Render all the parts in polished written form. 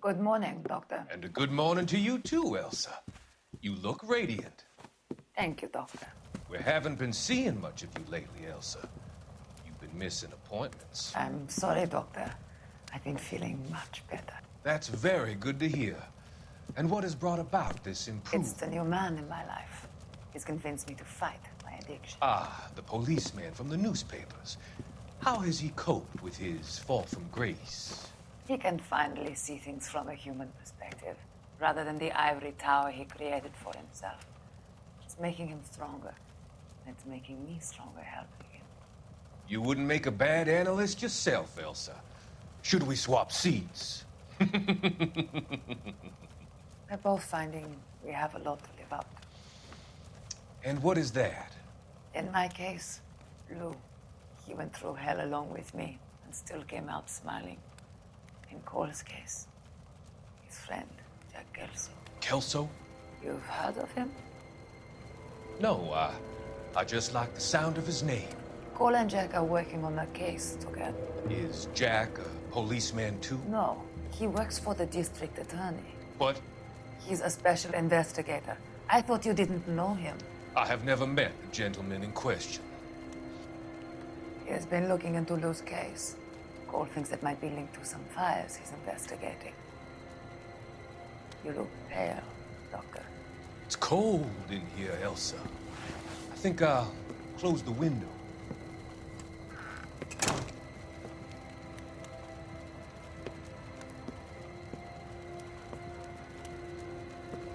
Good morning, Doctor. And a good morning to you too, Elsa. You look radiant. Thank you, Doctor. We haven't been seeing much of you lately, Elsa. You've been missing appointments. I'm sorry, Doctor. I've been feeling much better. That's very good to hear. And what has brought about this It's improvement? the new man in my life. He's convinced me to fight my addiction. Ah, the policeman from the newspapers. How has he coped with his fall from grace? He can finally see things from a human perspective, rather than the ivory tower he created for himself. It's making him stronger. It's making me stronger helping him. You wouldn't make a bad analyst yourself, Elsa. Should we swap seats? We're both finding we have a lot to live up to. And what is that? In my case, Lou. He went through hell along with me and still came out smiling. In Cole's case, his friend, Jack Kelso. Kelso? You've heard of him? No, I just like the sound of his name. Cole and Jack are working on a case together. Is Jack a policeman too? No, he works for the district attorney. But He's a special investigator. I thought you didn't know him. I have never met the gentleman in question. He has been looking into Lou's case. Cole thinks it might be linked to some fires he's investigating. You look pale, Doctor. It's cold in here, Elsa. I think I'll close the window.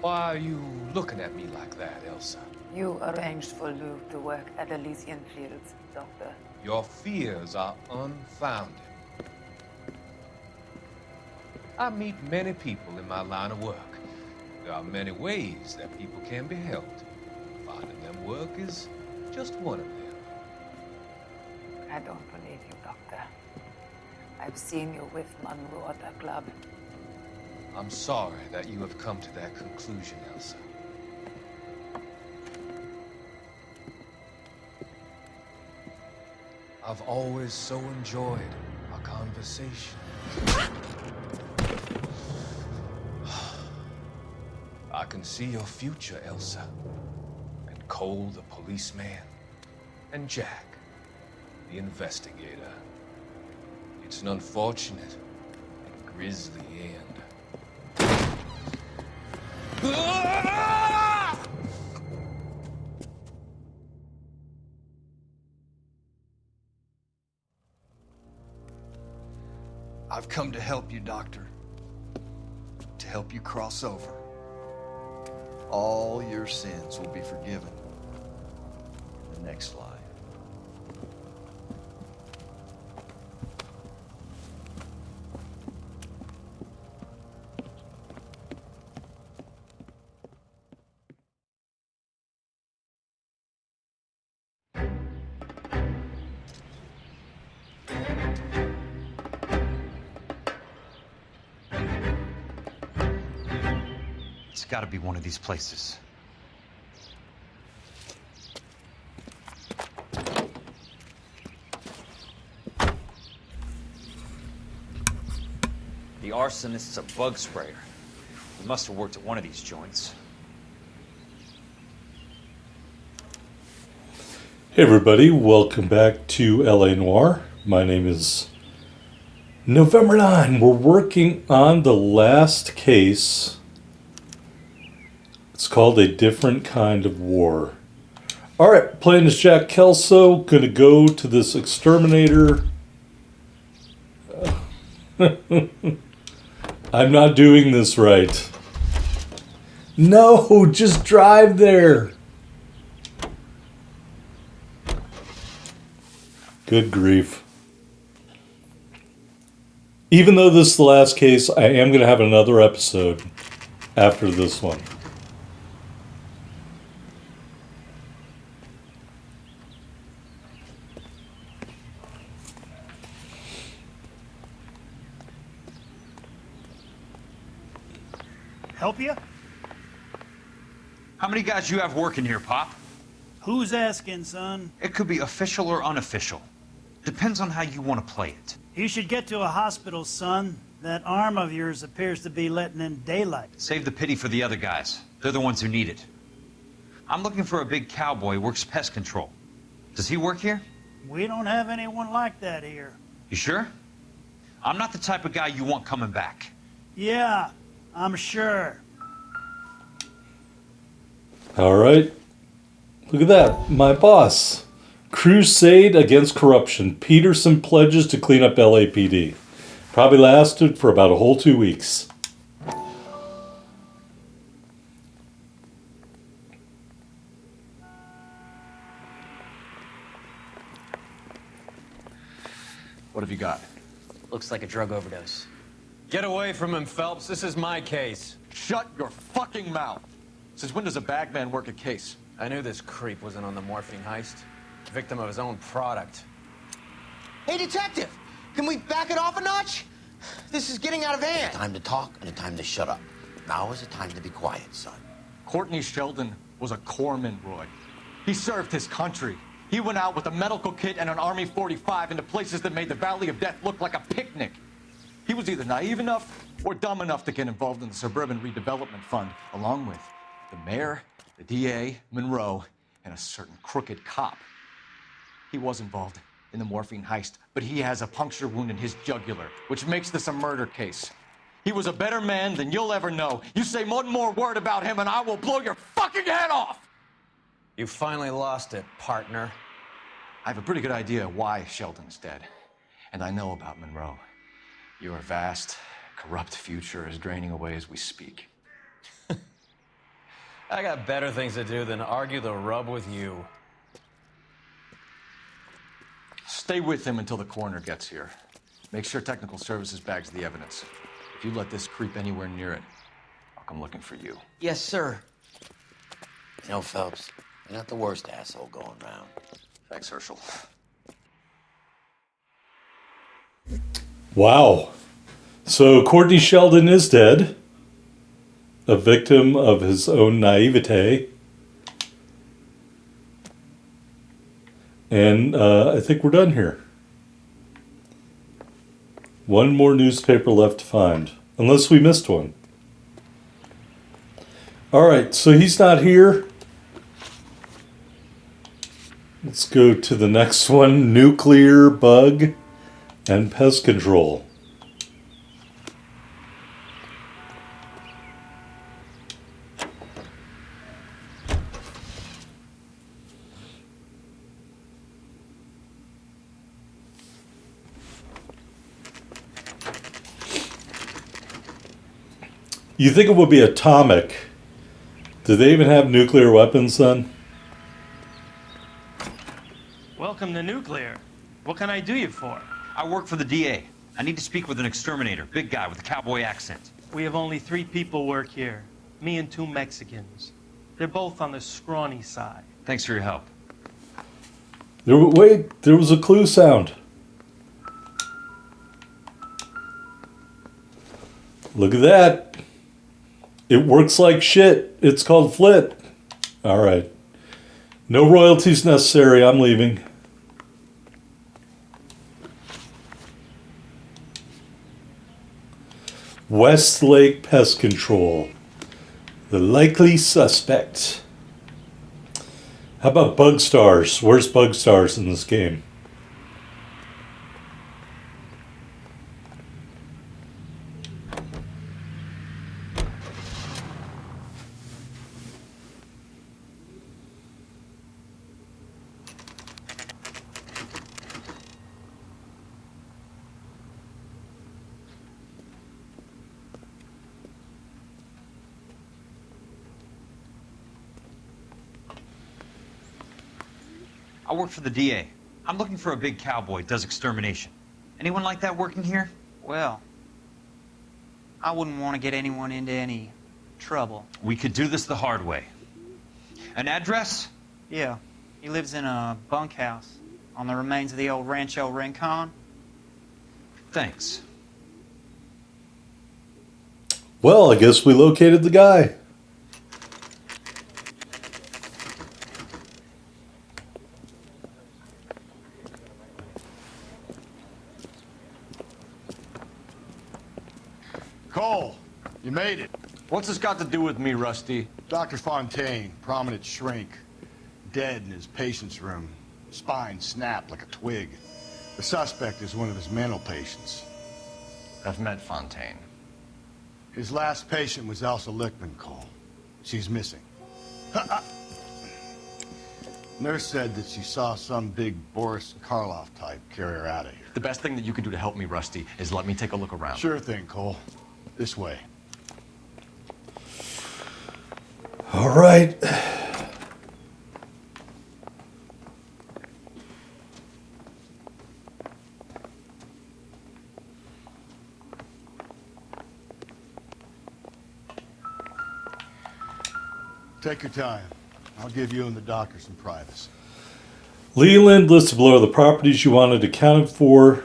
Why are you looking at me like that, Elsa? You arranged for Lou to work at Elysian Fields, Doctor. Your fears are unfounded. I meet many people in my line of work. There are many ways that people can be helped. Finding them work is just one of them. I don't believe you, Doctor. I've seen you with Monroe at the club. I'm sorry that you have come to that conclusion, Elsa. I've always so enjoyed our conversation. I can see your future, Elsa. And Cole, the policeman. And Jack, the investigator. It's an unfortunate and grisly end. I've come to help you, Doctor. To help you cross over. All your sins will be forgiven in the next life. It's got to be one of these places. The arsonist's a bug sprayer. He must have worked at one of these joints. Hey everybody, welcome back to LA Noire. My name is November 9. We're working on the last case. It's called A Different Kind of War. Alright, playing as Jack Kelso. Gonna go to this exterminator. I'm not doing this right. No, just drive there. Good grief. Even though this is the last case, I am going to have another episode after this one. Help you? How many guys you have working here, Pop? Who's asking, son? It could be official or unofficial. Depends on how you want to play it. You should get to a hospital, son. That arm of yours appears to be letting in daylight. Save the pity for the other guys. They're the ones who need it. I'm looking for a big cowboy who works pest control. Does he work here? We don't have anyone like that here. You sure? I'm not the type of guy you want coming back. Yeah, I'm sure. All right. Look at that. My boss. Crusade against corruption. Peterson pledges to clean up LAPD. Probably lasted for about a whole 2 weeks. What have you got? Looks like a drug overdose. Get away from him, Phelps. This is my case. Shut your fucking mouth! Since when does a bagman work a case? I knew this creep wasn't on the morphine heist. Victim of his own product. Hey, detective! Can we back it off a notch? This is getting out of hand. Time to talk and a time to shut up. Now is the time to be quiet, son. Courtney Sheldon was a corpsman, Roy. He served his country. He went out with a medical kit and an Army 45 into places that made the Valley of Death look like a picnic. He was either naive enough or dumb enough to get involved in the Suburban Redevelopment Fund, along with the mayor, the DA, Monroe, and a certain crooked cop. He was involved in the morphine heist, but he has a puncture wound in his jugular, which makes this a murder case. He was a better man than you'll ever know. You say one more word about him and I will blow your fucking head off! You finally lost it, partner. I have a pretty good idea why Sheldon's dead. And I know about Monroe. Your vast, corrupt future is draining away as we speak. I got better things to do than argue the rub with you. Stay with him until the coroner gets here. Make sure technical services bags the evidence. If you let this creep anywhere near it, I'll come looking for you. Yes, sir. You know, Phelps, you're not the worst asshole going round. Thanks, Herschel. Wow. So Courtney Sheldon is dead. A victim of his own naivete. And I think we're done here. One more newspaper left to find. Unless we missed one. Alright, so he's not here. Let's go to the next one. Nuclear bug and pest control. You think it would be atomic? Do they even have nuclear weapons then? Welcome to Nuclear. What can I do you for? I work for the DA. I need to speak with an exterminator, big guy with a cowboy accent. We have only 3 people work here. Me and 2 Mexicans. They're both on the scrawny side. Thanks for your help. Wait, there was a clue sound. Look at that. It works like shit. It's called Flit. All right. No royalties necessary. I'm leaving. Westlake Pest Control. The likely suspect. How about Bug Stars? Where's Bug Stars in this game? I work for the DA. I'm looking for a big cowboy who does extermination. Anyone like that working here? Well, I wouldn't want to get anyone into any trouble. We could do this the hard way. An address? Yeah, he lives in a bunkhouse on the remains of the old Rancho Rincon. Thanks. Well, I guess we located the guy. Cole, you made it. What's this got to do with me, Rusty? Dr. Fontaine, prominent shrink, dead in his patient's room. Spine snapped like a twig. The suspect is one of his mental patients. I've met Fontaine. His last patient was Elsa Lichtman, Cole. She's missing. Nurse said that she saw some big Boris Karloff type carry her out of here. The best thing that you can do to help me, Rusty, is let me take a look around. Sure thing, Cole. This way. All right. Take your time. I'll give you and the doctor some privacy. Leland listed below the properties you wanted accounted for.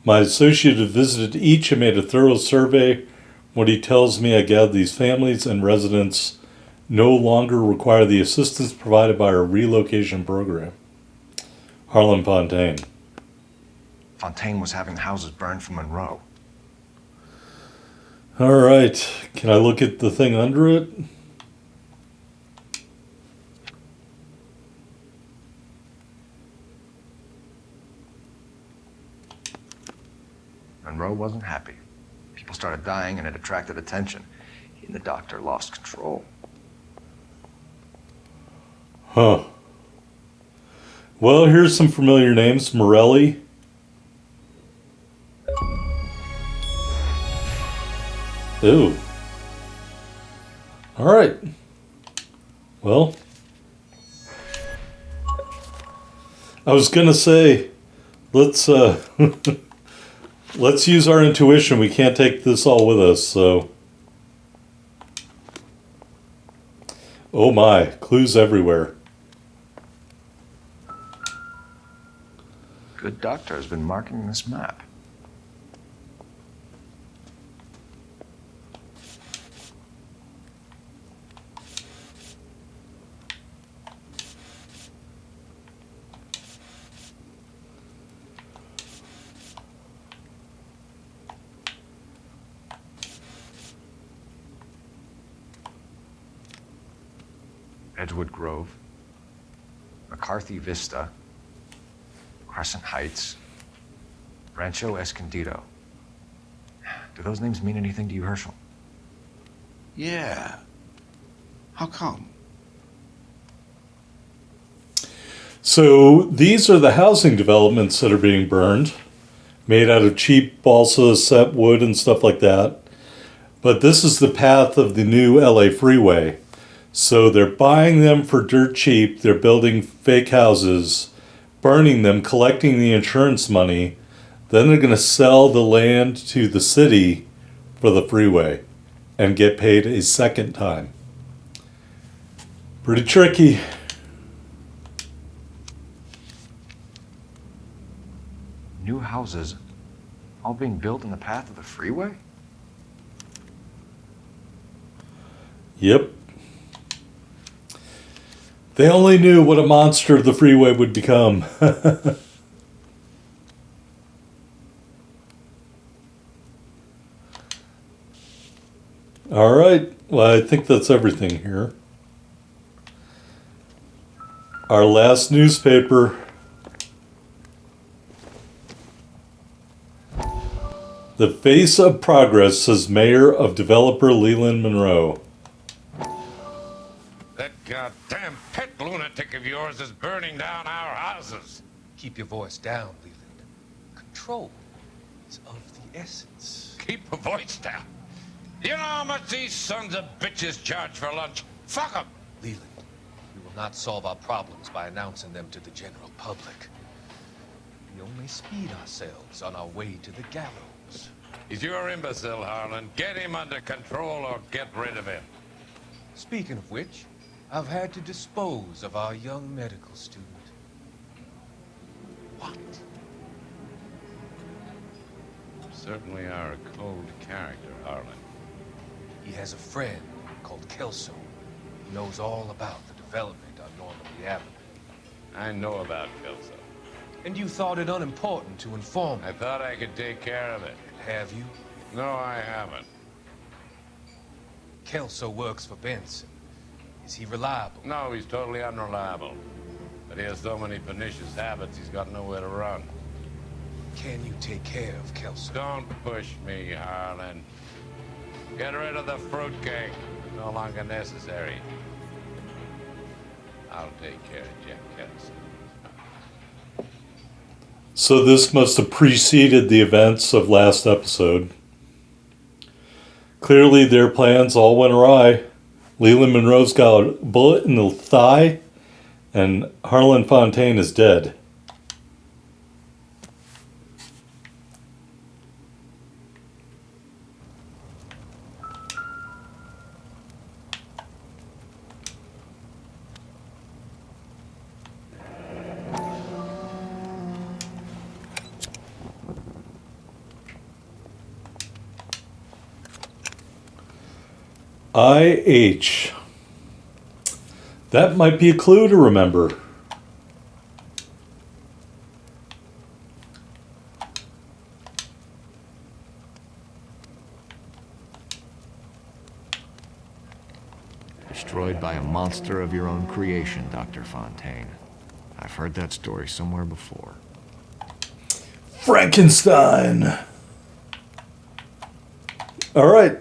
My associate has visited each and made a thorough survey. What he tells me, I gather these families and residents no longer require the assistance provided by our relocation program. Harlan Fontaine. Fontaine was having houses burned for Monroe. All right. Can I look at the thing under it? Monroe wasn't happy. People started dying and it attracted attention. He and the doctor lost control. Huh. Well, here's some familiar names. Morelli. Ooh. All right. Well, I was gonna say, let's let's use our intuition. We can't take this all with us, so. Oh my, clues everywhere. Good doctor has been marking this map. Edgewood Grove, McCarthy Vista, Crescent Heights, Rancho Escondido. Do those names mean anything to you, Herschel? Yeah. How come? So these are the housing developments that are being burned, made out of cheap balsa, set wood, and stuff like that. But this is the path of the new LA freeway. So they're buying them for dirt cheap. They're building fake houses, burning them, collecting the insurance money. Then they're going to sell the land to the city for the freeway and get paid a second time. Pretty tricky. New houses all being built in the path of the freeway? Yep. They only knew what a monster the freeway would become. All right. Well, I think that's everything here. Our last newspaper. The face of progress, says Mayor of Developer Leland Monroe. That goddamn pet lunatic of yours is burning down our houses. Keep your voice down, Leland. Control is of the essence. Keep your voice down. You know how much these sons of bitches charge for lunch? Fuck them. Leland, we will not solve our problems by announcing them to the general public. We only speed ourselves on our way to the gallows. He's your imbecile, Harlan. Get him under control or get rid of him. Speaking of which, I've had to dispose of our young medical student. What? You certainly are a cold character, Harlan. He has a friend called Kelso. He knows all about the development on Normandy Avenue. I know about Kelso. And you thought it unimportant to inform me. I thought I could take care of it. Have you? No, I haven't. Kelso works for Benson. Is he reliable? No, he's totally unreliable. But he has so many pernicious habits, he's got nowhere to run. Can you take care of Kelso? Don't push me, Harlan. Get rid of the fruitcake. No longer necessary. I'll take care of Jack Kelso. So this must have preceded the events of last episode. Clearly their plans all went awry. Leland Monroe's got a bullet in the thigh, and Harlan Fontaine is dead. IH. That might be a clue to remember. Destroyed by a monster of your own creation, Dr. Fontaine. I've heard that story somewhere before. Frankenstein. All right.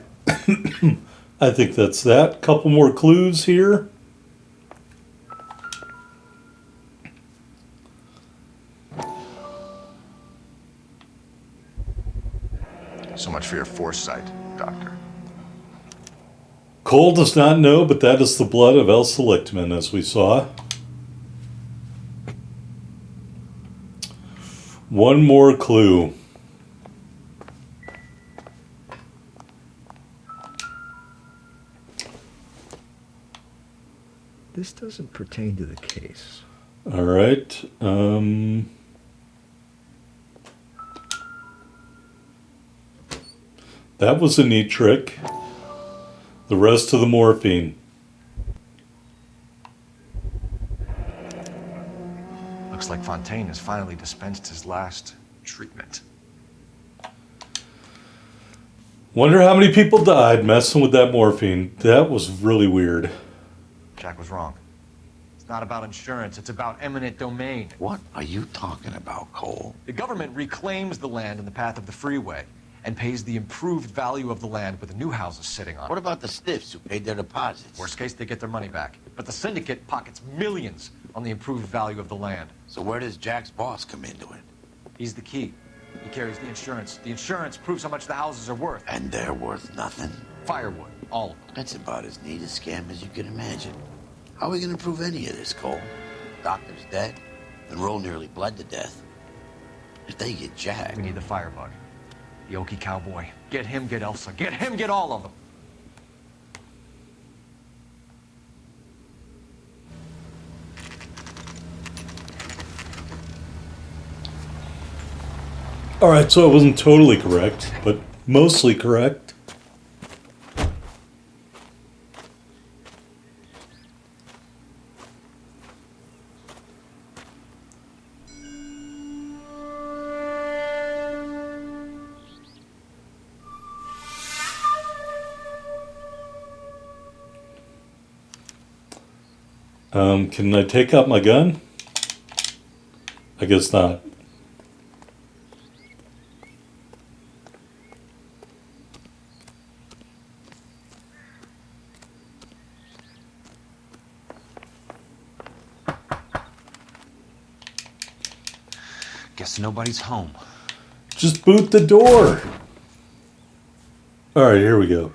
I think that's that. Couple more clues here. So much for your foresight, Doctor. Cole does not know, but that is the blood of Elsa Lichtman, as we saw. One more clue. This doesn't pertain to the case. All right. That was a neat trick. The rest of the morphine. Looks like Fontaine has finally dispensed his last treatment. Wonder how many people died messing with that morphine. That was really weird. Jack was wrong. It's not about insurance, it's about eminent domain. What are you talking about, Cole? The government reclaims the land in the path of the freeway and pays the improved value of the land with the new houses sitting on it. What about the stiffs who paid their deposits? Worst case, they get their money back. But the syndicate pockets millions on the improved value of the land. So where does Jack's boss come into it? He's the key. He carries the insurance. The insurance proves how much the houses are worth. And they're worth nothing? Firewood, all of them. That's about as neat a scam as you can imagine. How are we gonna prove any of this, Cole? Doctor's dead. Monroe nearly bled to death. If they get Jack... We need the firebug. The Okie cowboy. Get him, get Elsa. Get him, get all of them. All right, so I wasn't totally correct, but mostly correct. Can I take out my gun? I guess not. Guess nobody's home. Just boot the door. All right, here we go.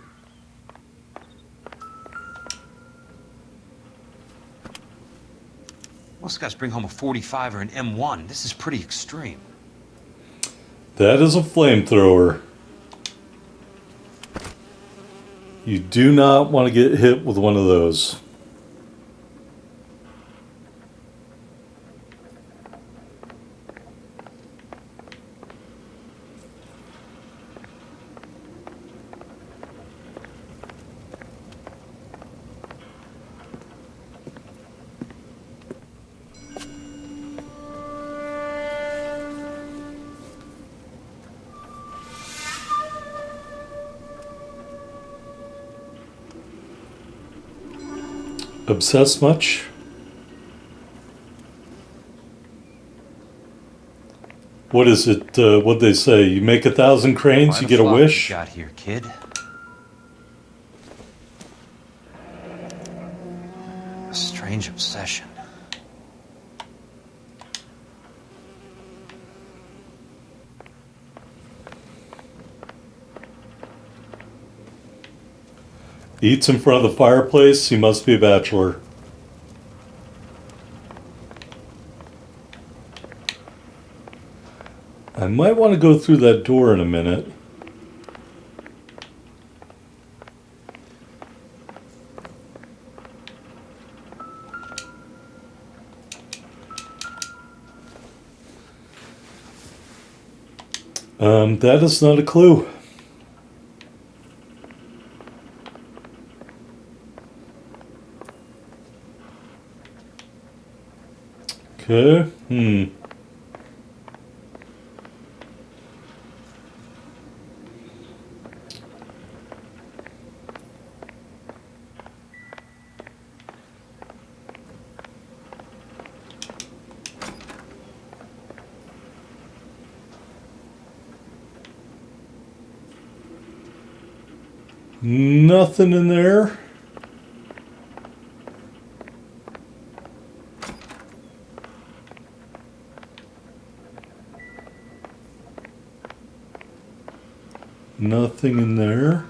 Most guys bring home a 45 or an M1. This is pretty extreme. That is a flamethrower. You do not want to get hit with one of those. Obsessed much? What is it? What'd they say? You make 1,000 cranes, you get a wish? Got here, kid. A strange obsession. Eats in front of the fireplace, he must be a bachelor. I might want to go through that door in a minute. That is not a clue. Okay, nothing in there. Nothing in there.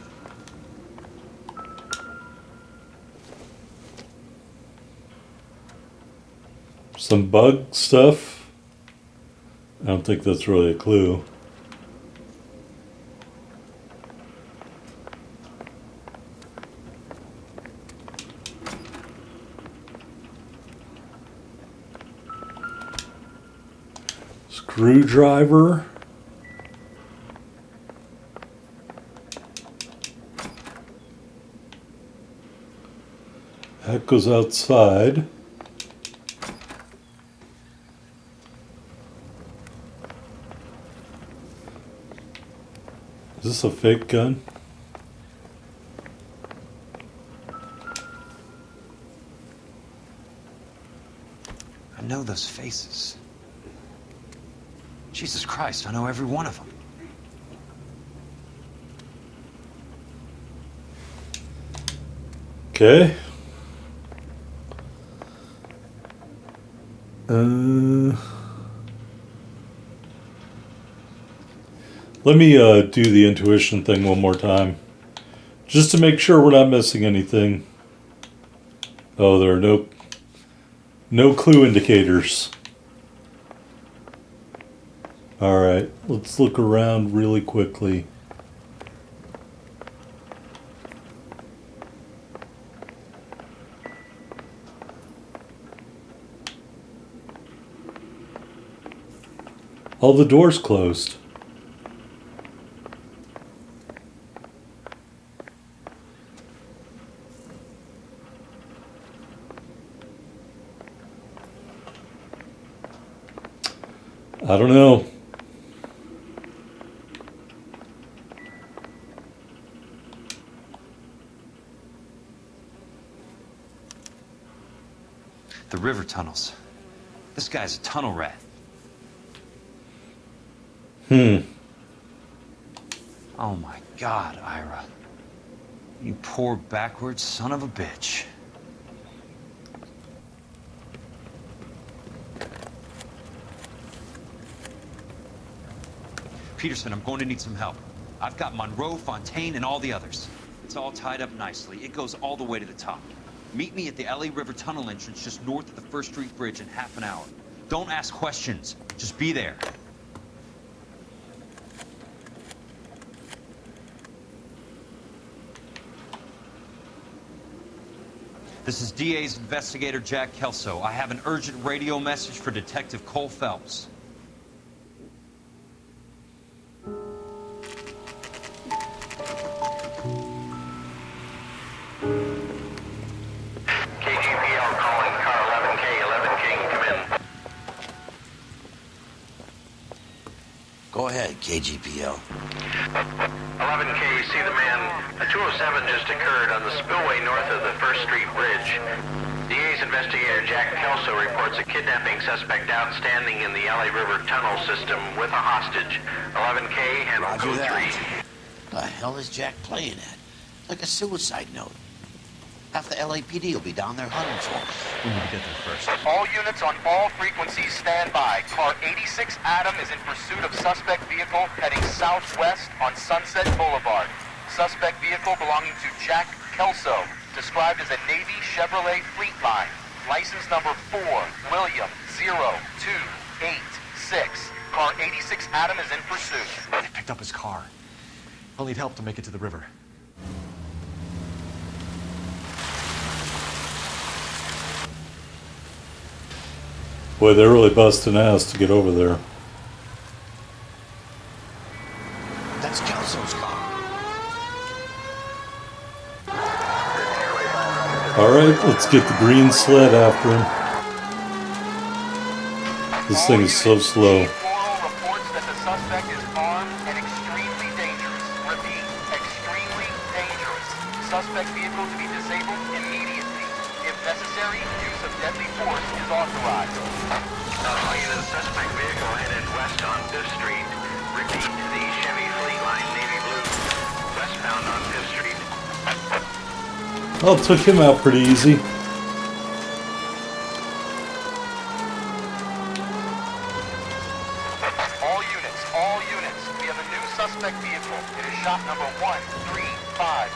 Some bug stuff. I don't think that's really a clue. Screwdriver. That goes outside. Is this a fake gun? I know those faces. Jesus Christ, I know every one of them. Okay. Let me do the intuition thing one more time, just to make sure we're not missing anything. Oh, there are no clue indicators. All right, let's look around really quickly. All the doors closed. I don't know. The river tunnels. This guy's a tunnel rat. Oh my God, Ira. You poor backwards son of a bitch. Peterson, I'm going to need some help. I've got Monroe, Fontaine, and all the others. It's all tied up nicely. It goes all the way to the top. Meet me at the LA River Tunnel entrance just north of the 1st Street Bridge in half an hour. Don't ask questions. Just be there. This is DA's investigator Jack Kelso. I have an urgent radio message for Detective Cole Phelps. KGPL calling car 11K, 11K, come in. Go ahead, KGPL. 11K, see the man A 207 just occurred on the spillway north of the First Street Bridge. DA's investigator Jack Kelso reports a kidnapping suspect outstanding in the LA River tunnel system with a hostage. 11K, handle Roger code that. 3. The hell is Jack playing at? Like a suicide note. Half the LAPD will be down there hunting for him. We need to get there first. All units on all frequencies stand by. Car 86 Adam is in pursuit of suspect vehicle heading southwest on Sunset Boulevard. Suspect vehicle belonging to Jack Kelso, described as a Navy Chevrolet Fleetline. License number 4, William 0286. Car 86 Adam is in pursuit. They picked up his car. I'll need help to make it to the river. Boy, they're really busting ass to get over there. That's Kelso's car. Alright, let's get the green sled after him. This thing is so slow. Reports that the suspect is armed and extremely dangerous. Repeat, extremely dangerous. Suspect vehicle to be disabled immediately. If necessary, use of deadly force is authorized. All units, suspect vehicle headed west on 5th Street. Repeat, the Chevy Fleetline Navy Blue, westbound on 5th Street. Oh, took him out pretty easy. All units, we have a new suspect vehicle. It is shop number 13516.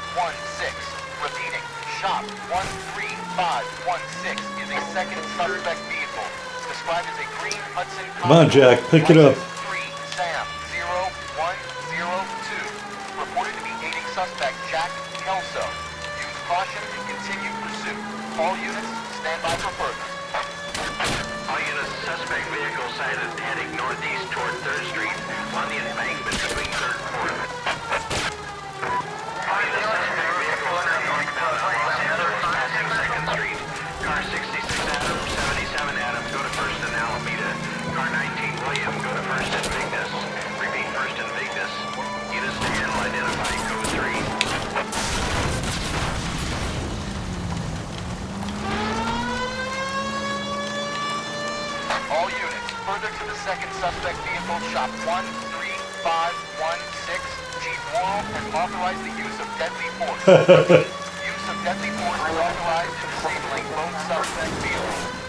Repeating, shop 13516 is a second suspect vehicle, described as a green Hudson. Come on, Jack, pick it up. 3 Sam 0102. Reported to be aiding suspect Jack Kelso. Use caution and continue pursuit. All units, stand by for further. All units, suspect vehicle sighted heading northeast toward 3rd Street on the embankment between 3rd and 4th. All units, suspect vehicle northbound on Los Angeles passing 2nd Street. Car 66 Adam, 77 Adam, go to 1st and Alameda. Car 19 William, go to 1st and Vignes. Repeat, 1st and Vignes. Units to handle identify code 3. All units, further to the second suspect vehicle, shop 13516. Chief Morrill has authorized the use of deadly force. Use of deadly force is authorized in disabling both suspect vehicles.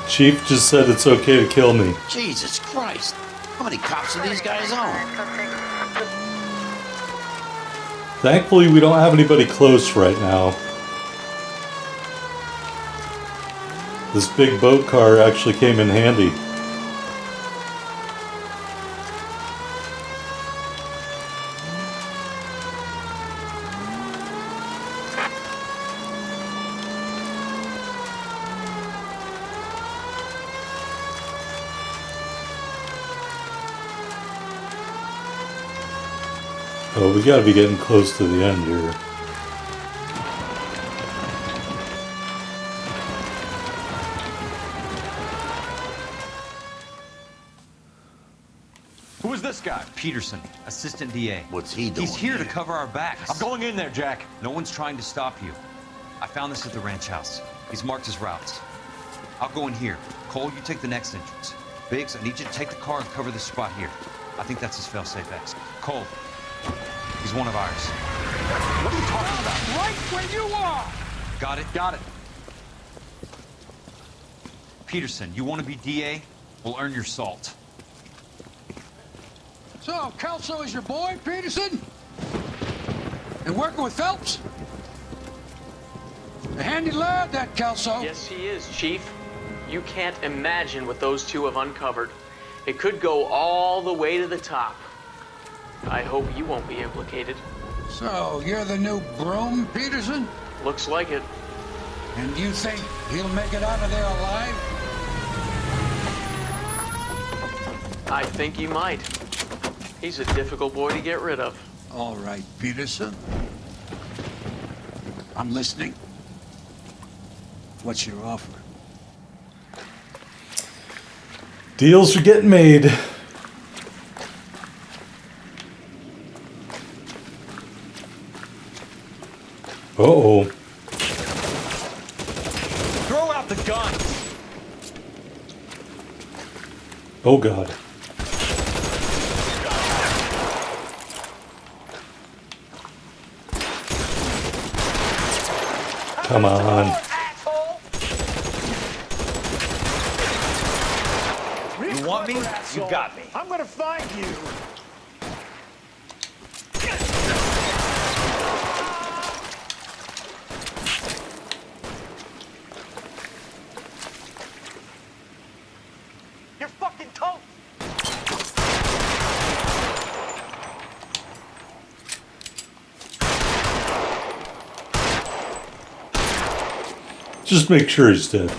Chief just said it's okay to kill me. Jesus Christ. How many cops are these guys on? Thankfully, we don't have anybody close right now. This big boat car actually came in handy. Oh, we gotta be getting close to the end here. Who is this guy? Peterson, assistant DA. What's he doing? He's here to cover our backs. I'm going in there, Jack. No one's trying to stop you. I found this at the ranch house. He's marked his routes. I'll go in here. Cole, you take the next entrance. Biggs, I need you to take the car and cover this spot here. I think that's his fail-safe exit. Cole, he's one of ours. What are you talking about? Right where you are! Got it? Got it. Peterson, you want to be DA? We'll earn your salt. So, Kelso is your boy, Peterson? And working with Phelps? A handy lad, that Kelso. Yes, he is, Chief. You can't imagine what those two have uncovered. It could go all the way to the top. I hope you won't be implicated. So, you're the new broom, Peterson? Looks like it. And you think he'll make it out of there alive? I think he might. He's a difficult boy to get rid of. All right, Peterson. I'm listening. What's your offer? Deals are getting made. Uh-oh. Throw out the guns! Oh, God. Come on. You want me? You got me. I'm gonna find you. You're fucking toast! Just make sure he's dead.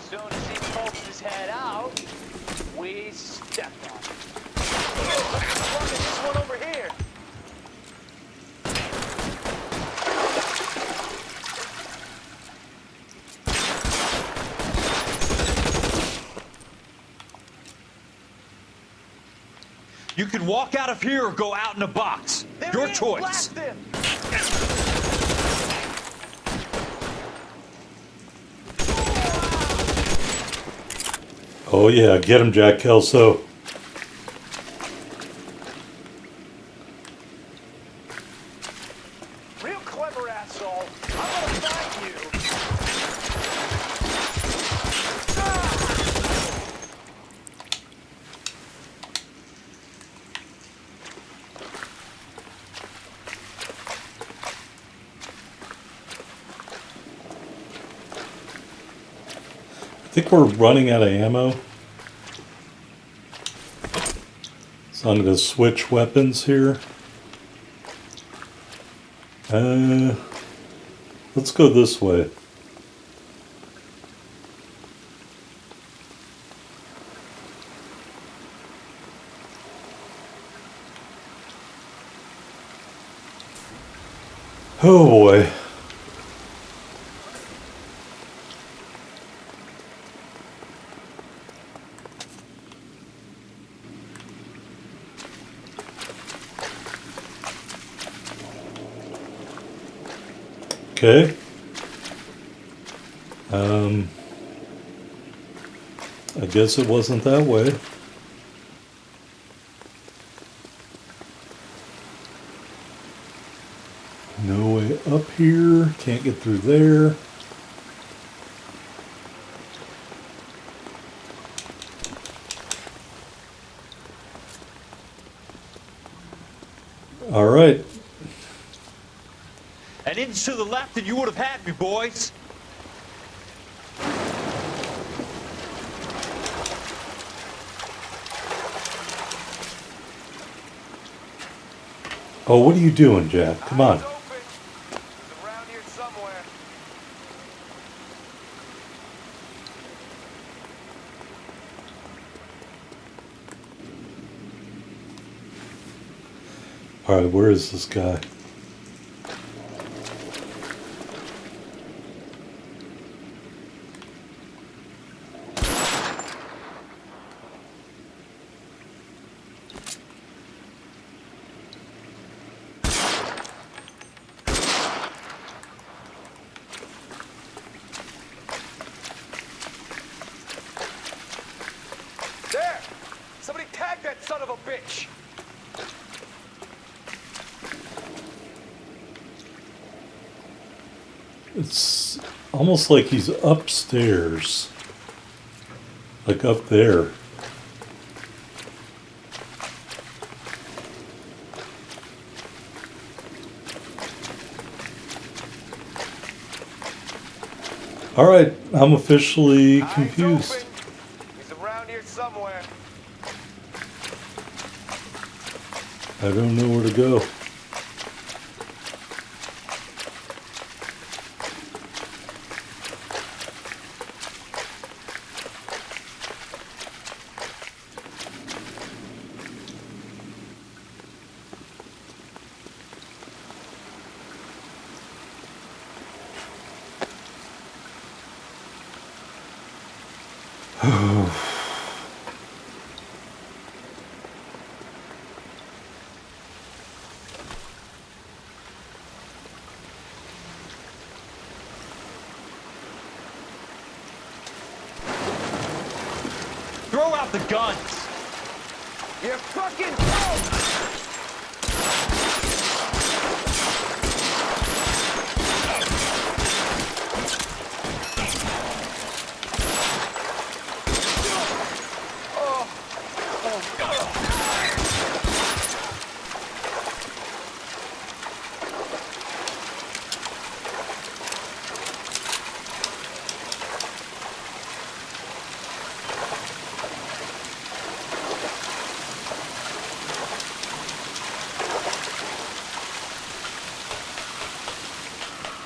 Soon as he pokes his head out, we step on it. Look at this one over here. You can walk out of here or go out in a box. Your choice. Blast him! Oh, yeah. Get him, Jack Kelso. Real clever asshole. I'm gonna find you. I think we're running out of ammo. So I'm going to switch weapons here. Let's go this way. Oh boy. Okay. I guess it wasn't that way. No way up here. Can't get through there. All right. An inch to the left and you would have had me, boys. Oh, what are you doing, Jack? Come on. Around here somewhere. All right, where is this guy? There! Somebody tag that son of a bitch! It's almost like he's upstairs. Like up there. All right, I'm officially confused. He's around here somewhere. I don't know where to go. Throw out the guns! You're fucking toast!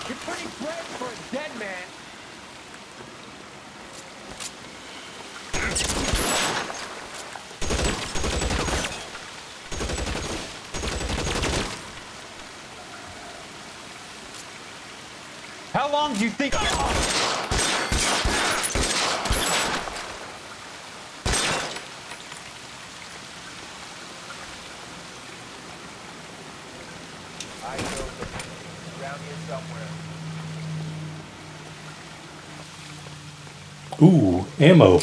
You're pretty brave for a dead man. How long do you think... I know them. Around here somewhere. Ooh, ammo.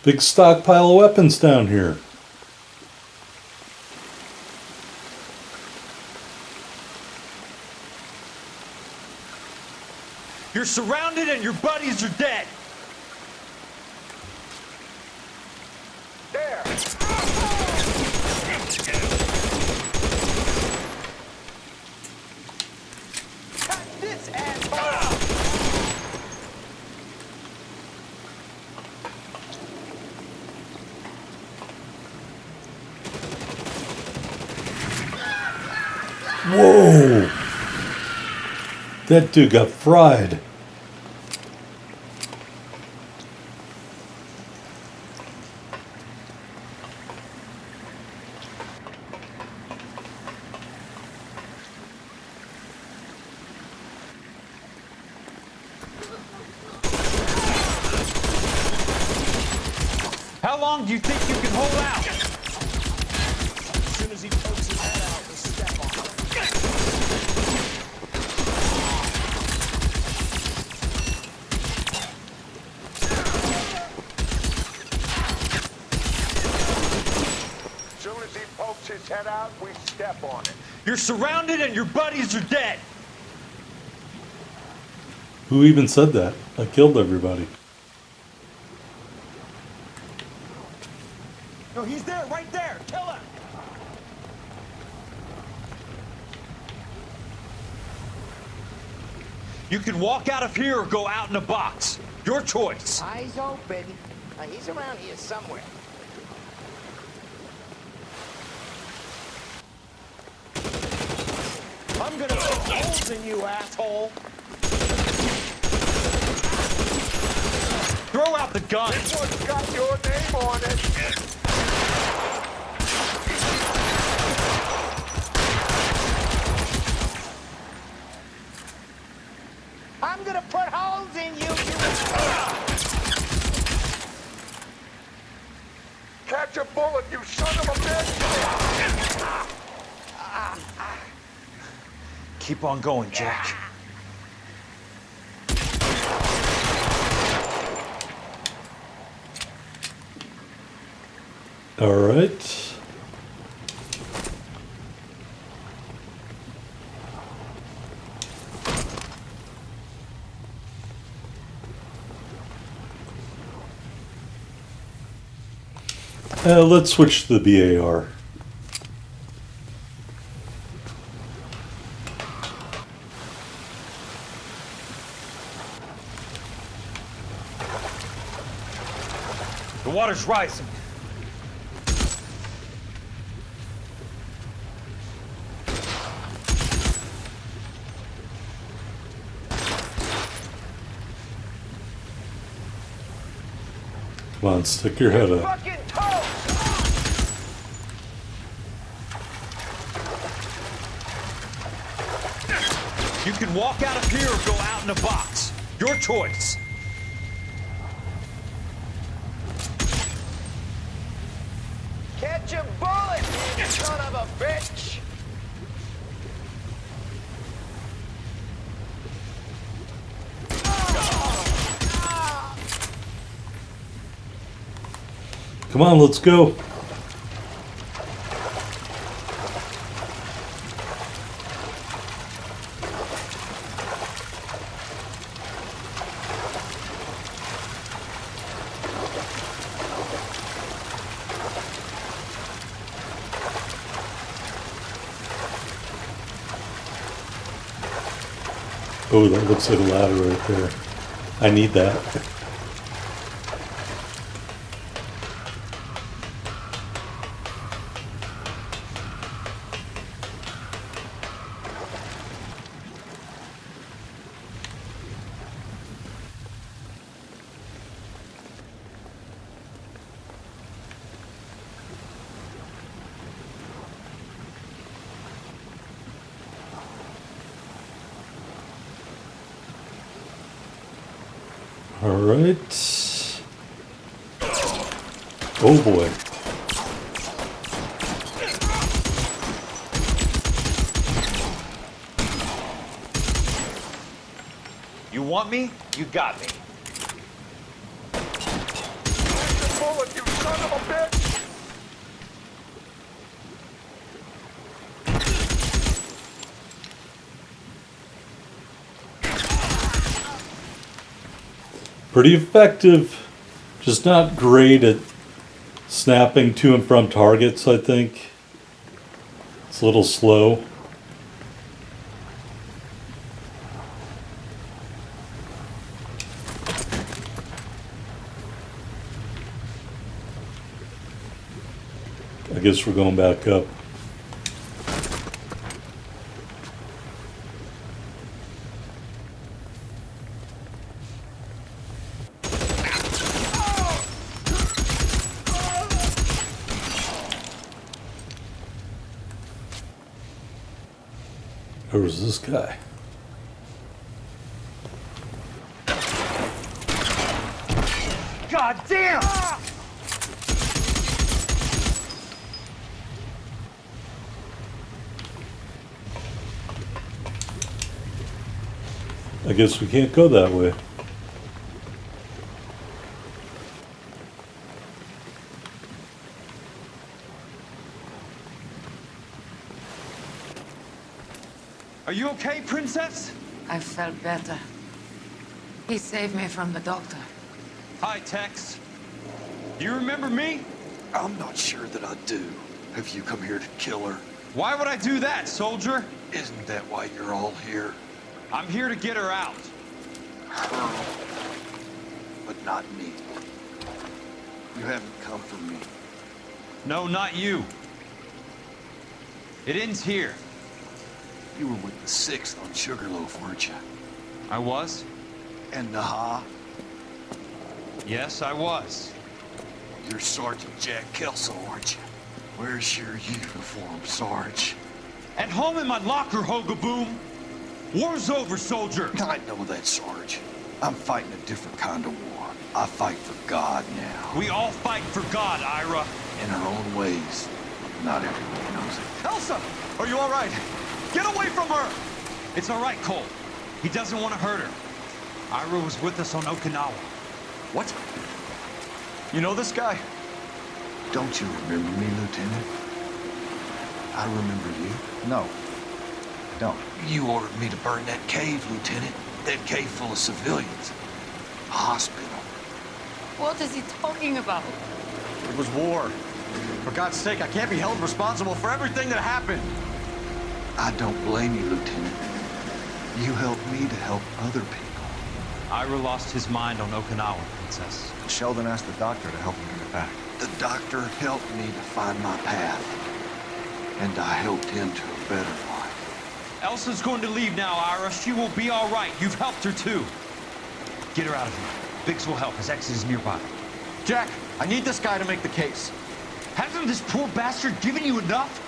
Big stockpile of weapons down here. You're surrounded and your buddies are dead! There! Cut this asshole! Whoa! That dude got fried. How long do you think you can hold out? As soon as he pokes his head out, we'll step on him. As soon as he pokes his head out, we step on it. You're surrounded and your buddies are dead! Who even said that? I killed everybody. No, he's there, right there. Kill him. You can walk out of here or go out in a box. Your choice. Eyes open. He's around here somewhere. I'm gonna put holes in you, asshole. Throw out the gun. This one's got your name on it. I'm gonna put holes in you. Catch a bullet, you son of a bitch! Keep on going, Jack. All right. Let's switch to the BAR. The water's rising. Come on, stick your head up. Fucking toast! You can walk out of here or go out in a box. Your choice. Catch a bullet, you son of a bitch! Come on, let's go. Oh, that looks like a ladder right there. I need that. All right. Oh boy. You want me? You got me. Bullet, you son of a bitch! Pretty effective, just not great at snapping to and from targets, I think. It's a little slow. I guess we're going back up. Where was this guy? God damn! I guess we can't go that way. Are you okay, Princess? I felt better. He saved me from the doctor. Hi, Tex. Do you remember me? I'm not sure that I do. Have you come here to kill her? Why would I do that, soldier? Isn't that why you're all here? I'm here to get her out. Her, but not me. You haven't come for me. No, not you. It ends here. You were with the 6th on Sugarloaf, weren't you? I was? And Naha? Yes, I was. You're Sergeant Jack Kelso, aren't you? Where's your uniform, Sarge? At home in my locker, Hogaboom. War's over, soldier. I know that, Sarge. I'm fighting a different kind of war. I fight for God now. We all fight for God, Ira. In our own ways. Not everyone knows it. Elsa! Are you all right? Get away from her! It's all right, Cole. He doesn't want to hurt her. Ira was with us on Okinawa. What? You know this guy? Don't you remember me, Lieutenant? I remember you. No. I don't. You ordered me to burn that cave, Lieutenant. That cave full of civilians. A hospital. What is he talking about? It was war. For God's sake, I can't be held responsible for everything that happened. I don't blame you, Lieutenant. You helped me to help other people. Ira lost his mind on Okinawa, Princess. Sheldon asked the doctor to help him get back. The doctor helped me to find my path. And I helped him to a better life. Elsa's going to leave now, Ira. She will be all right. You've helped her, too. Get her out of here. Biggs will help. His exit is nearby. Jack, I need this guy to make the case. Hasn't this poor bastard given you enough?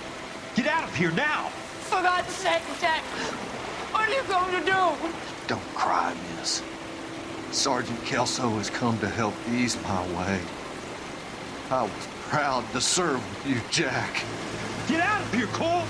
Get out of here now! For God's sake, Jack! What are you going to do? Don't cry, miss. Sergeant Kelso has come to help ease my way. I was proud to serve with you, Jack. Get out of here, Cole!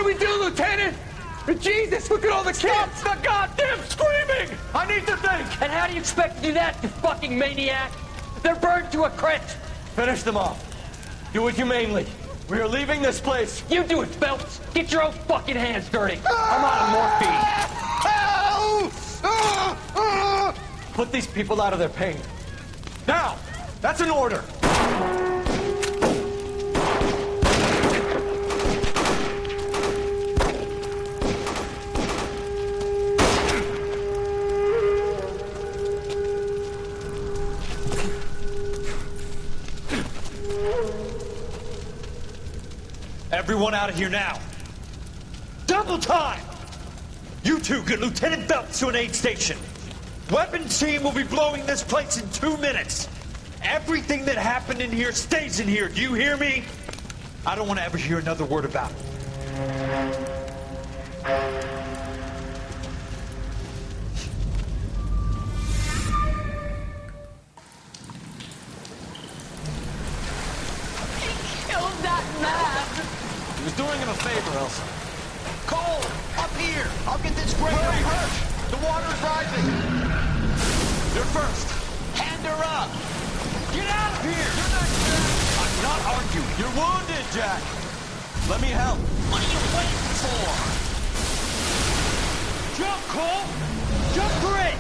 we do, Lieutenant? Jesus, look at all the kids! Stop the goddamn screaming! I need to think! And how do you expect to do that, you fucking maniac? They're burned to a crisp! Finish them off. Do it humanely. We are leaving this place. You do it, Phelps! Get your own fucking hands dirty! I'm out of morphine! Put these people out of their pain. Now! That's an order! Everyone out of here now. Double time! You two get Lieutenant Phelps to an aid station. Weapons team will be blowing this place in 2 minutes. Everything that happened in here stays in here. Do you hear me? I don't want to ever hear another word about it. Killed that man! He was doing him a favor, Elsa. Cole, up here! I'll get this grader hurt! The water's rising! You're first! Hand her up! Get out of here! You're not Jack! I'm not arguing. You're wounded, Jack! Let me help. What are you waiting for? Jump, Cole! Jump for it!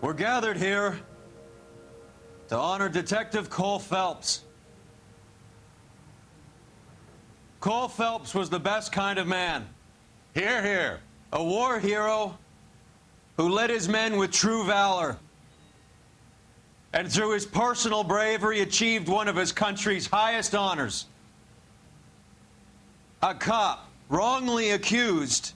We're gathered here to honor Detective Cole Phelps. Cole Phelps was the best kind of man. Hear, hear. A war hero who led his men with true valor. And through his personal bravery achieved one of his country's highest honors. A cop wrongly accused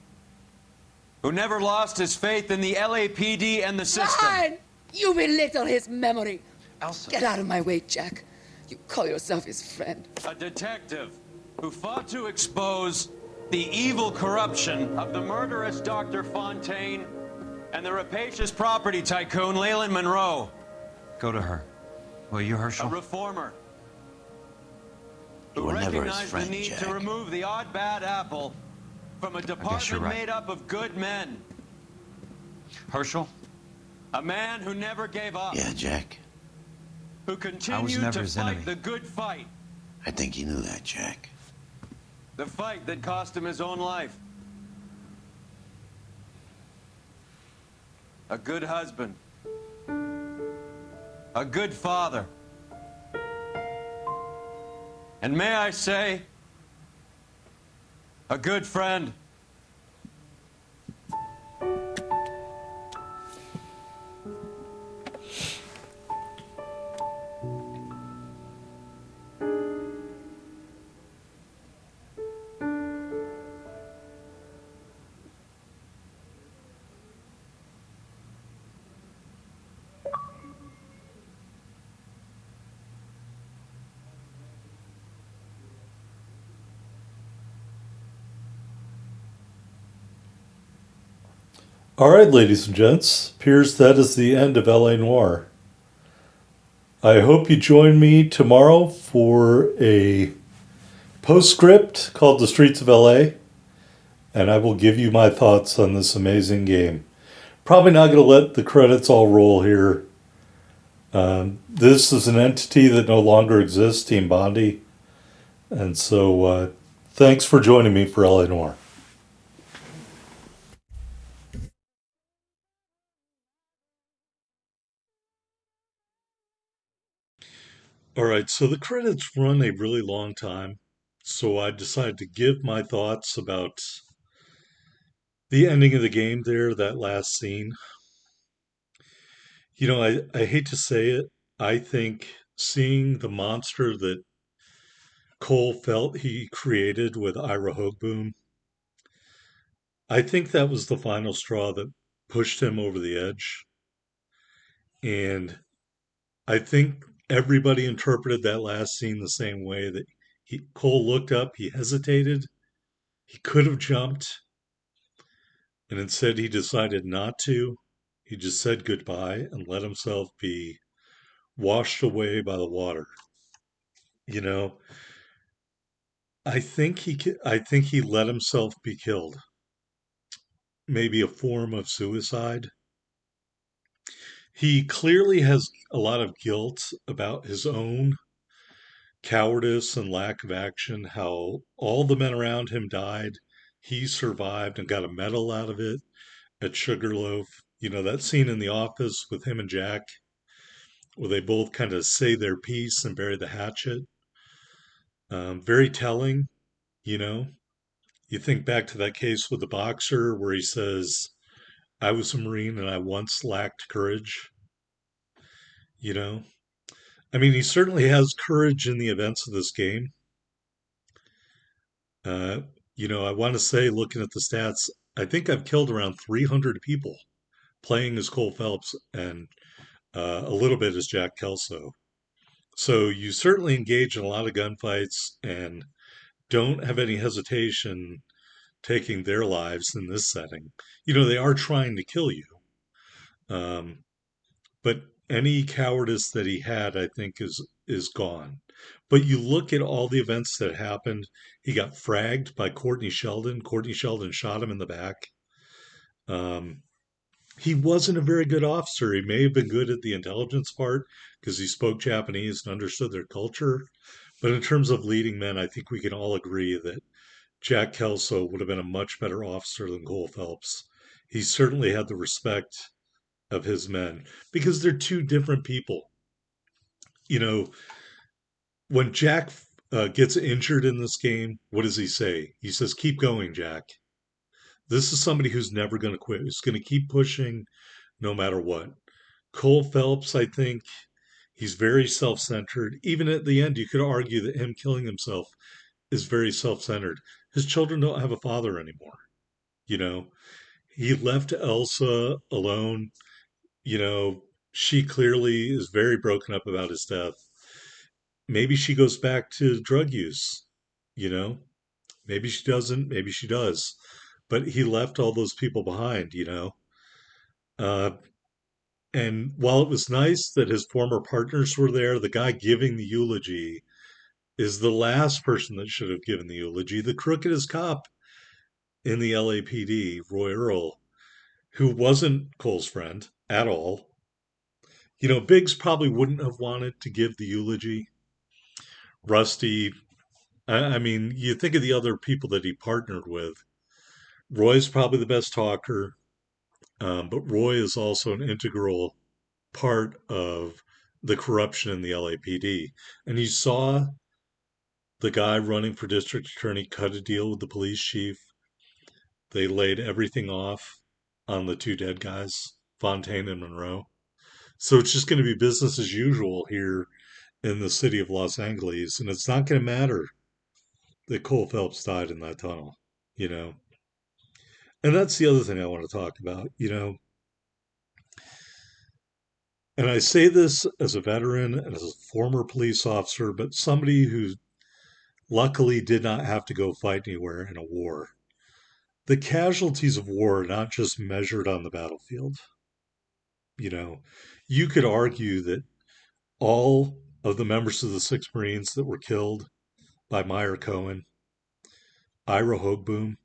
who never lost his faith in the LAPD and the system. Fine! You belittle his memory. Elsa. Get out of my way, Jack. You call yourself his friend. A detective who fought to expose the evil corruption of the murderous Dr. Fontaine and the rapacious property tycoon Leland Monroe. Go to her. Will you, Herschel? A reformer You who were never his recognized friend, the need Jack. to remove the odd bad apple from a department right. made up of good men. Herschel? A man who never gave up. Yeah, Jack. Who continued never to his fight enemy. the good fight. I think you knew that, Jack. The fight that cost him his own life. A good husband. A good father. And may I say, a good friend. All right, ladies and gents, appears that is the end of LA Noire. I hope you join me tomorrow for a postscript called The Streets of LA, and I will give you my thoughts on this amazing game. Probably not going to let the credits all roll here. This is an entity that no longer exists, Team Bondi, and so thanks for joining me for LA Noire. All right, so the credits run a really long time, so I decided to give my thoughts about the ending of the game there, that last scene. I hate to say it, I think seeing the monster that Cole felt he created with Ira Hoagboom, I think that was the final straw that pushed him over the edge. And I think everybody interpreted that last scene the same way that Cole looked up, he hesitated, he could have jumped, and instead he decided not to. He just said goodbye and let himself be washed away by the water. You know, I think he let himself be killed. Maybe a form of suicide. He clearly has a lot of guilt about his own cowardice and lack of action, how all the men around him died. He survived and got a medal out of it at Sugarloaf. That scene in the office with him and Jack, where they both kind of say their piece and bury the hatchet. Very telling, you know. You think back to that case with the boxer where he says, I was a Marine and I once lacked courage, you know. I mean, he certainly has courage in the events of this game. Uh, I want to say, looking at the stats, I think I've killed around 300 people playing as Cole Phelps and a little bit as Jack Kelso. So you certainly engage in a lot of gunfights and don't have any hesitation taking their lives in this setting. They are trying to kill you. Um, but any cowardice that he had, I think, is gone. But you look at all the events that happened. He got fragged by Courtney Sheldon. Courtney Sheldon shot him in the back. Um, he wasn't a very good officer. He may have been good at the intelligence part because he spoke Japanese and understood their culture. But in terms of leading men, I think we can all agree that Jack Kelso would have been a much better officer than Cole Phelps. He certainly had the respect of his men because they're two different people. You know, when Jack gets injured in this game, what does he say? He says, keep going, Jack. This is somebody who's never going to quit, who's going to keep pushing no matter what. Cole Phelps, I think, he's very self centered. Even at the end, you could argue that him killing himself is very self centered. His children don't have a father anymore. You know, he left Elsa alone. You know, she clearly is very broken up about his death. Maybe she goes back to drug use, you know? Maybe she doesn't, maybe she does. But he left all those people behind. Uh, and while it was nice that his former partners were there, the guy giving the eulogy is the last person that should have given the eulogy. The crookedest cop in the LAPD, Roy Earl, who wasn't Cole's friend at all. Biggs probably wouldn't have wanted to give the eulogy. Rusty, I mean, you think of the other people that he partnered with. Roy's probably the best talker, but Roy is also an integral part of the corruption in the LAPD. And you saw the guy running for district attorney cut a deal with the police chief. They laid everything off on the two dead guys, Fontaine and Monroe. So it's just going to be business as usual here in the city of Los Angeles. And it's not going to matter that Cole Phelps died in that tunnel, you know. And that's the other thing I want to talk about. And I say this as a veteran and as a former police officer, but somebody who luckily did not have to go fight anywhere in a war. The casualties of war are not just measured on the battlefield. You could argue that all of the members of the Six Marines that were killed by Meyer Cohen, Ira Hoagboom,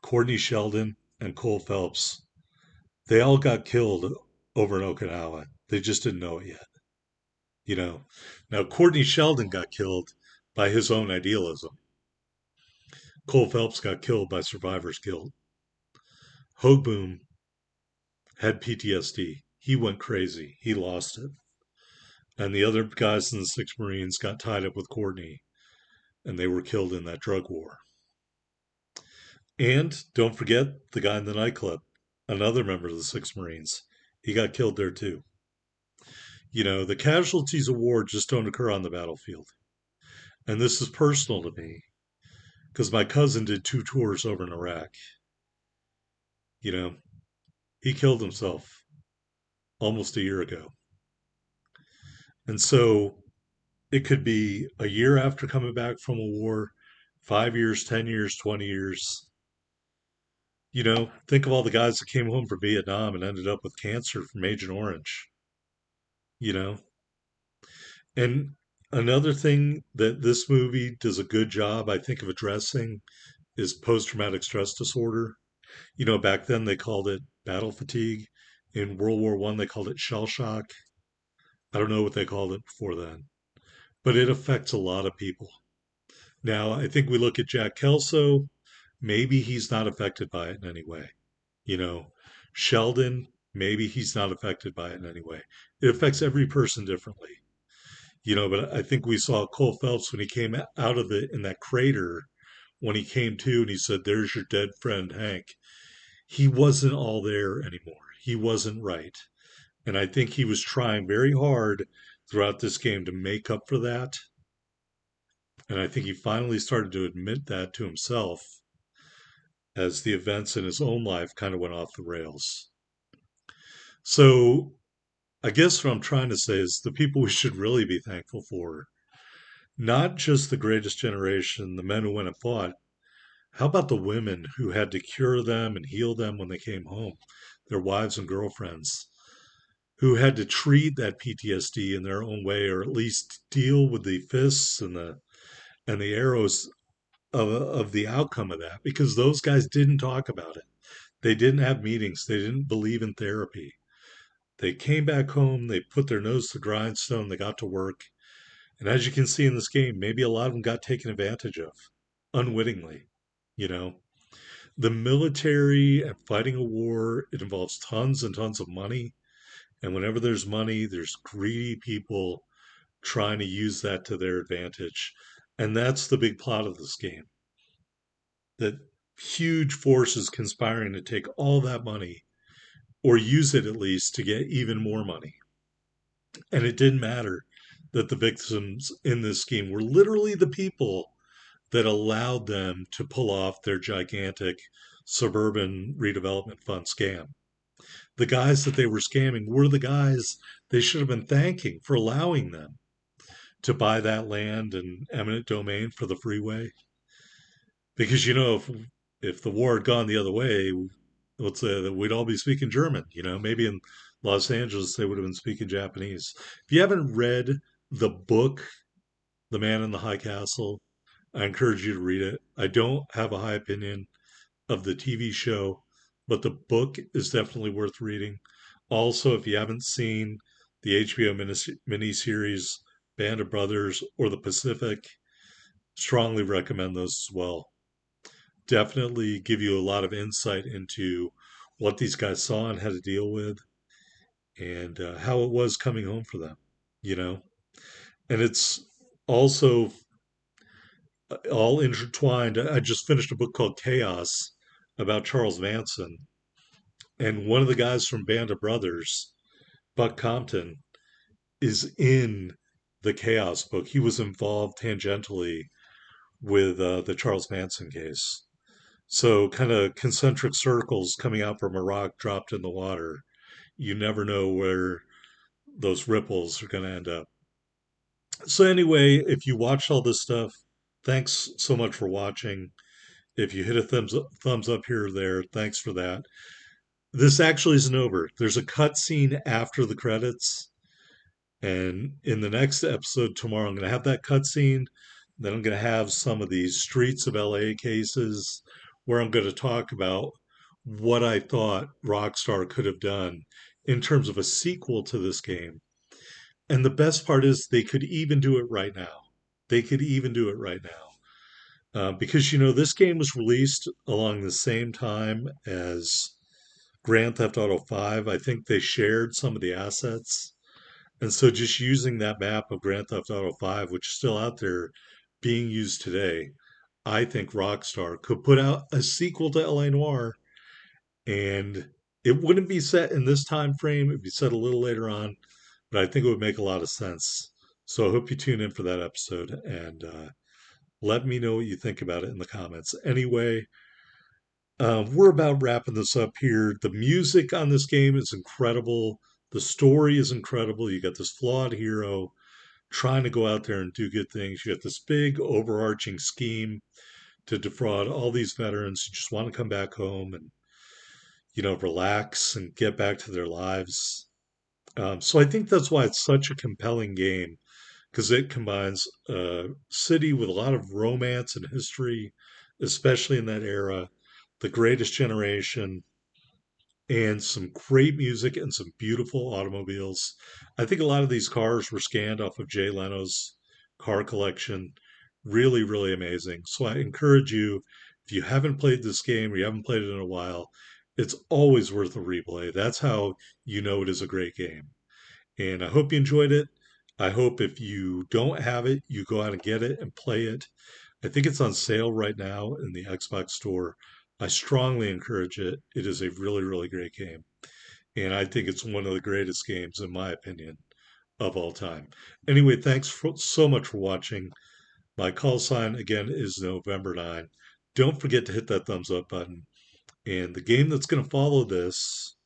Courtney Sheldon, and Cole Phelps, they all got killed over in Okinawa. They just didn't know it yet. Now Courtney Sheldon got killed by his own idealism. Cole Phelps got killed by survivor's guilt. Hoagboom had PTSD. He went crazy. He lost it. And the other guys in the Six Marines got tied up with Courtney, and they were killed in that drug war. And don't forget the guy in the nightclub, another member of the Six Marines. He got killed there too. You know, the casualties of war just don't occur on the battlefield. And this is personal to me because my cousin did 2 tours over in Iraq. You know, he killed himself almost a year ago. And so it could be a year after coming back from a war, 5 years, 10 years, 20 years. You know, think of all the guys that came home from Vietnam and ended up with cancer from Agent Orange. You know, and another thing that this movie does a good job, I think, of addressing is post-traumatic stress disorder. You know, back then they called it battle fatigue. In World War One, they called it shell shock. I don't know what they called it before then, but it affects a lot of people. Now, I think we look at Jack Kelso, maybe he's not affected by it in any way. You know, Sheldon, maybe he's not affected by it in any way. It affects every person differently. You know, but I think we saw Cole Phelps when he came out of in that crater, when he came to and he said, "There's your dead friend, Hank." He wasn't all there anymore. He wasn't right. And I think he was trying very hard throughout this game to make up for that. And I think he finally started to admit that to himself as the events in his own life kind of went off the rails. So I guess what I'm trying to say is the people we should really be thankful for, not just the greatest generation, the men who went and fought. How about the women who had to cure them and heal them when they came home, their wives and girlfriends, who had to treat that PTSD in their own way, or at least deal with the fists and the arrows of the outcome of that, because those guys didn't talk about it. They didn't have meetings. They didn't believe in therapy. They came back home. They put their nose to the grindstone. They got to work. And as you can see in this game, maybe a lot of them got taken advantage of unwittingly. You know, the military and fighting a war, it involves tons and tons of money. And whenever there's money, there's greedy people trying to use that to their advantage. And that's the big plot of this game. That huge forces conspiring to take all that money, or use it at least to get even more money. And it didn't matter that the victims in this scheme were literally the people that allowed them to pull off their gigantic suburban redevelopment fund scam. The guys that they were scamming were the guys they should have been thanking for allowing them to buy that land and eminent domain for the freeway. Because, you know, if the war had gone the other way, let's say that we'd all be speaking German. You know, maybe in Los Angeles they would have been speaking Japanese. If you haven't read the book, The Man in the High Castle, I encourage you to read it. I don't have a high opinion of the TV show, but the book is definitely worth reading. Also, if you haven't seen the HBO miniseries Band of Brothers or The Pacific, strongly recommend those as well. Definitely give you a lot of insight into what these guys saw and had to deal with, and how it was coming home for them, you know. And it's also all intertwined. I just finished a book called Chaos about Charles Manson, and one of the guys from Band of Brothers, Buck Compton, is in the Chaos book. He was involved tangentially with the Charles Manson case. So kind of concentric circles coming out from a rock dropped in the water. You never know where those ripples are going to end up. So anyway, if you watched all this stuff, thanks so much for watching. If you hit a thumbs up here or there, thanks for that. This actually isn't over. There's a cutscene after the credits. And in the next episode tomorrow, I'm going to have that cutscene. Then I'm going to have some of these Streets of LA cases where I'm going to talk about what I thought Rockstar could have done in terms of a sequel to this game. And the best part is they could even do it right now. They could even do it right now. Because, you know, this game was released along the same time as Grand Theft Auto 5. I think they shared some of the assets. And so just using that map of Grand Theft Auto 5, which is still out there being used today, I think Rockstar could put out a sequel to LA Noire, and it wouldn't be set in this time frame. It'd be set a little later on, but I think it would make a lot of sense. So I hope you tune in for that episode and let me know what you think about it in the comments. Anyway, we're about wrapping this up here. The music on this game is incredible. The story is incredible. You got this flawed hero trying to go out there and do good things. You got this big overarching scheme to defraud all these veterans who just want to come back home and, relax and get back to their lives. So I think that's why it's such a compelling game, because it combines a city with a lot of romance and history, especially in that era, the greatest generation, and some great music and some beautiful automobiles. I think a lot of these cars were scanned off of Jay Leno's car collection. Really, really amazing. So I encourage you, if you haven't played this game or you haven't played it in a while, it's always worth a replay. That's how you know it is a great game. And I hope you enjoyed it. I hope if you don't have it, you go out and get it and play it. I think it's on sale right now in the Xbox store. I strongly encourage it. It is a really, really great game. And I think it's one of the greatest games, in my opinion, of all time. Anyway, thanks so much for watching. My call sign, again, is November 9. Don't forget to hit that thumbs up button. And the game that's going to follow this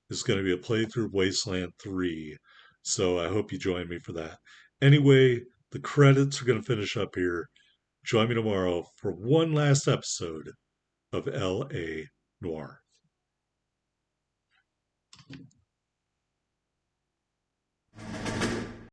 is going to be a playthrough of Wasteland 3. So I hope you join me for that. Anyway, the credits are going to finish up here. Join me tomorrow for one last episode of L.A. Noire.